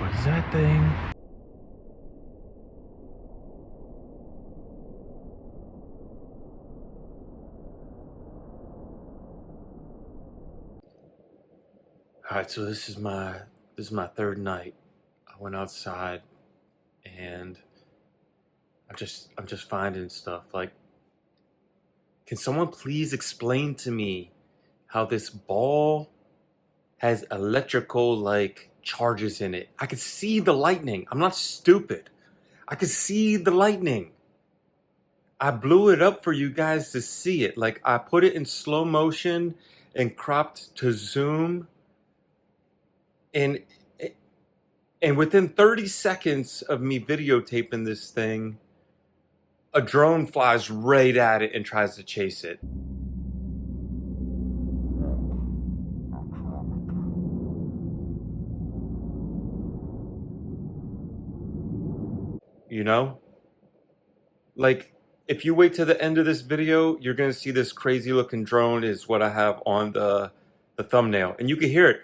What is that thing? All right, so this is my third night. I went outside and I'm just finding stuff. Like, can someone please explain to me how this ball has electrical like charges in it? I could see the lightning. I'm not stupid. I could see the lightning. I blew it up for you guys to see it. Like, I put it in slow motion and cropped to zoom, and within 30 seconds of me videotaping this thing, a drone flies right at it and tries to chase it. You know? Like, if you wait to the end of this video, you're gonna see this crazy looking drone is what I have on the thumbnail. And you can hear it.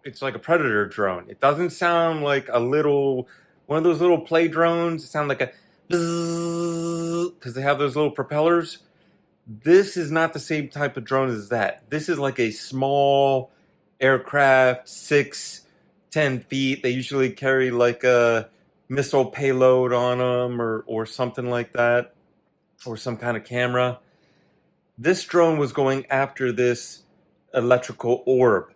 It's like a predator drone. It doesn't sound like a little, one of those little play drones. It sounds like a because they have those little propellers. This is not the same type of drone as that. This is like a small aircraft, 6-10 feet. They usually carry like a missile payload on them or something like that, or some kind of camera. This drone was going after this electrical orb.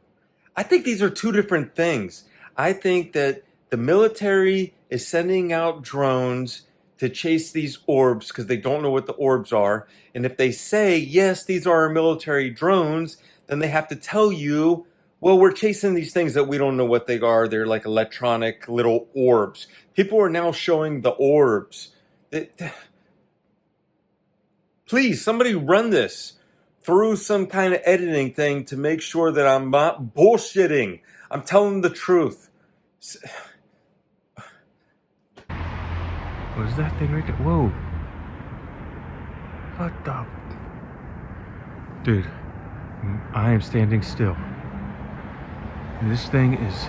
I think these are two different things. I think that the military is sending out drones to chase these orbs because they don't know what the orbs are. And if they say, yes, these are our military drones, then they have to tell you, well, we're chasing these things that we don't know what they are. They're like electronic little orbs. People are now showing the orbs. Please, somebody run this through some kind of editing thing to make sure that I'm not bullshitting. I'm telling the truth. What is that thing right there? Whoa. What the? Dude, I am standing still. This thing is